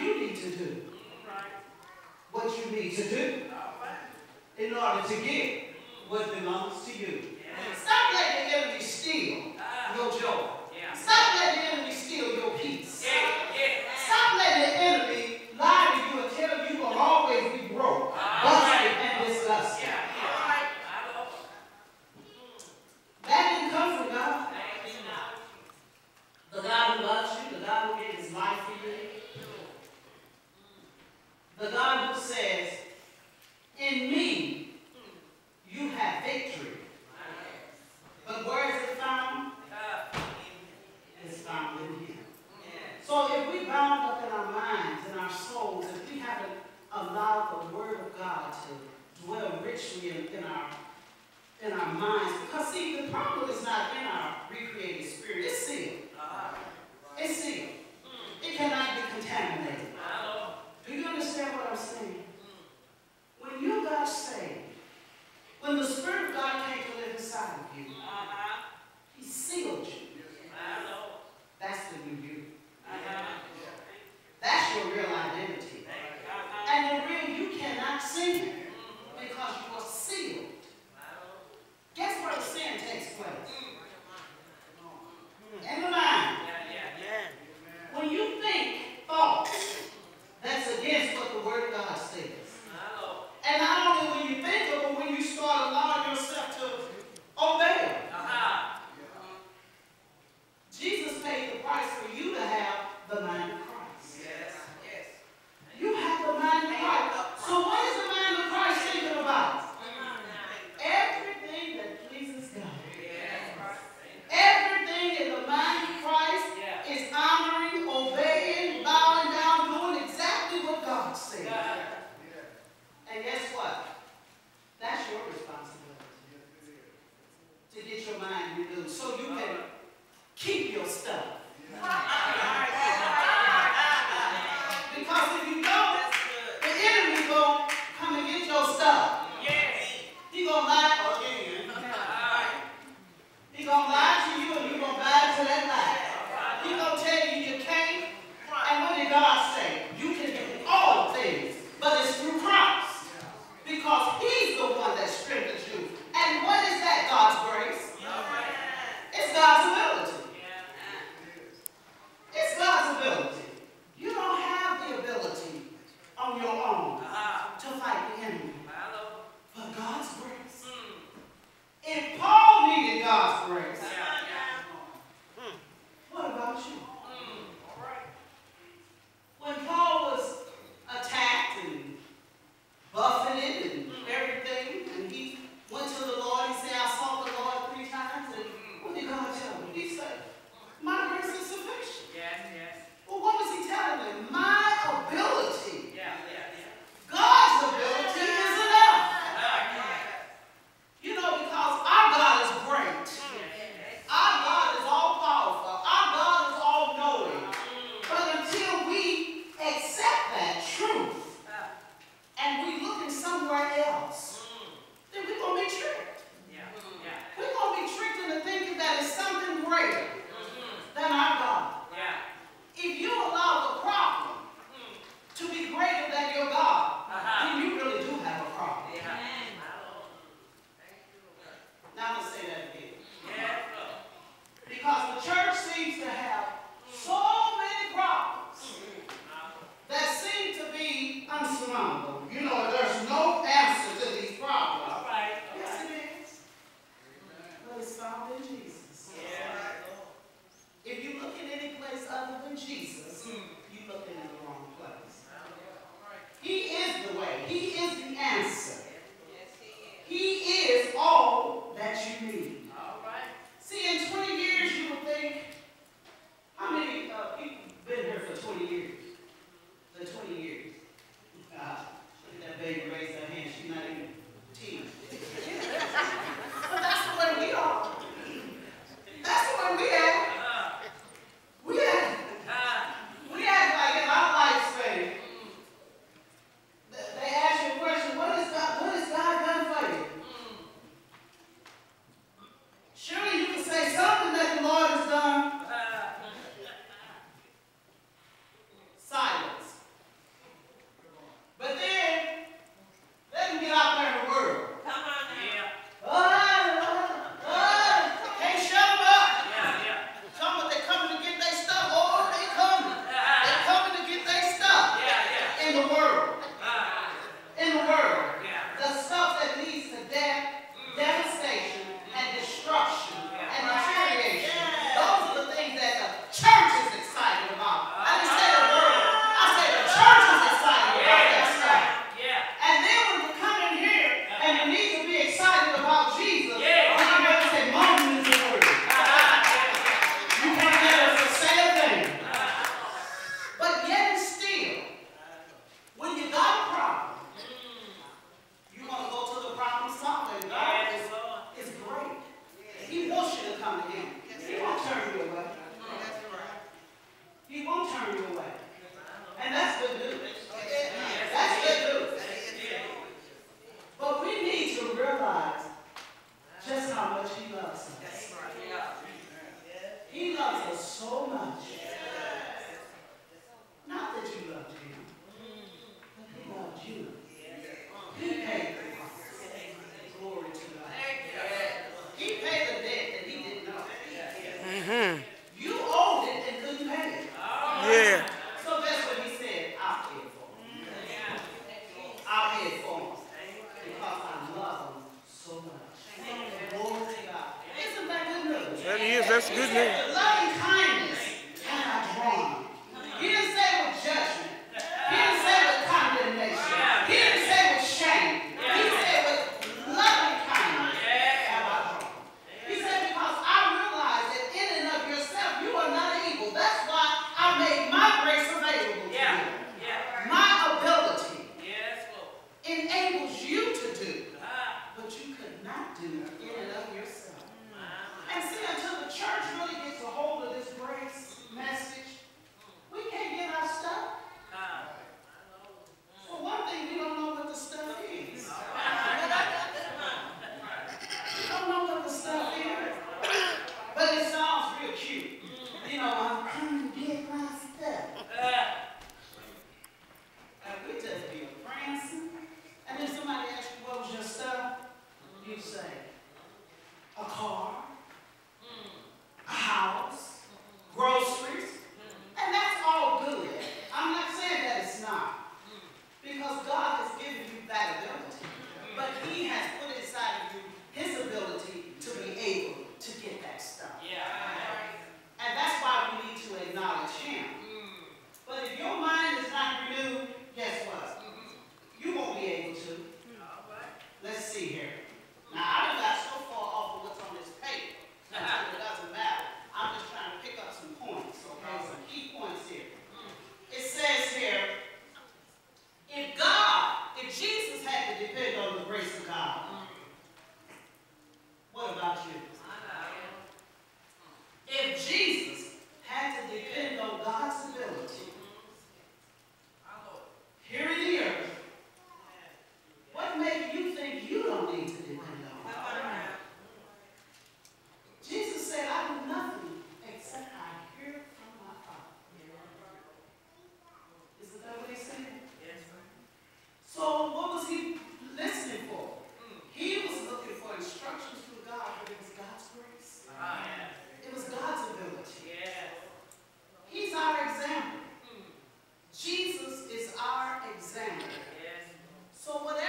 you need to do what you need to do in order to get what belongs to you. Stop letting the enemy steal your joy. Stop letting the enemy steal your peace. Stop letting the enemy lie to you and tell you will always be broke, busted, and disgusted. That didn't come from God. The God who loves you, the God who gave his life for you, the God who says, in me, you have victory. But where is it found? It's found in him. So if we bound up in our minds and our souls, if we haven't allowed the word of God to dwell richly in our minds, because see, the problem is not in our recreated spirit, it's sealed. It's sealed. It cannot be contaminated. Do you understand what I'm saying? When you got saved, when the Spirit of God came to live inside of you, he sealed you. That's the new you. That's your real identity. And the real you cannot sin because you are sealed. Guess where the sin takes place? In the mind. When you think thoughts that's against what the Word of God says. And not only when you think of it, but when you start allowing yourself to obey it. Jesus paid the price for you to have the mind of Christ. You have the mind of Christ. So what is the mind of Christ thinking about? Everything that pleases God. Everything in the mind of Christ is honoring, obeying, bowing down, doing exactly what God said. And guess what? That's your responsibility. To get your mind renewed so you can keep your stuff. Because if you don't, the enemy will come and get your stuff. He's going to lie again. He's going to lie to you and you're going to buy into that lie. He's going to tell you you can't. And what did God say? You can do all things, but it's through Christ. Because he's the one that strengthens you. And what is that? God's grace. It's God's ability. It's God's ability. You don't have the ability on your own to fight the enemy. But God's grace. If Paul needed God's grace, what about you? When Paul was attacked and buffeted and everything, and he went to the Lord, he said, I sought the Lord 3 times, and what did God tell him? He said, my grace is sufficient. Well, what was he telling them? My ability. God's ability is enough. You know, because our God is great. Our God is all powerful. Our God is all knowing. But until we accept that truth and we looking somewhere else, then we're going to be tricked. We're going to be tricked into thinking that it's something greater than our God. If you allow the problem to be greater than your God, then you really do have a problem. Now I'm going to say that again. Because the church seems to have so many problems that seem to be unsurmountable. You know, there's no answer to these problems. Yes, it is. But it's found in Jesus. If you look in any place other than Jesus, you're looking in the wrong place. He is the way. He is the answer. He is all that you need. See, in 20 years, you would think, how many people been here for 20 years? The 20 years. Look at that baby. That's good news. With loving kindness have I drawn you. He didn't say with judgment. He didn't say with condemnation. He didn't say with shame. He said with loving kindness have I drawn you. He said because I realize that in and of yourself you are not able. That's why I made my grace available to you. My ability enables you to do what you could not do in and of yourself. And see, until the church really gets a hold of this grace message, we can't get our stuff. For one thing, we don't know what the stuff is. We don't know what the stuff is. But it sounds real cute. You know, I'm coming to get my stuff. And we just be prancing. And then somebody asks you, what was your stuff? You say, a car, a house, groceries, and that's all good. I'm not saying that it's not, because God has given you that ability, but He has put inside of you His ability to be able to get that stuff. And that's why we need to acknowledge Him. But if your mind is not renewed, guess what? You won't be able to. Let's see here. Now, I got so far off of what's on this paper until it doesn't matter. I'm just trying to pick up some points, okay? Some key points here. It says here, if Jesus had to depend on the grace of God, what about you? If Jesus had to depend on God's ability here in the earth, what makes you think you don't need to depend on God? Jesus said, I do nothing except I hear from my Father. Isn't that what He said? So what was He listening for? He was looking for instructions from God, but it was God's grace. It was God's ability. He's our example. Jesus is our example. So whatever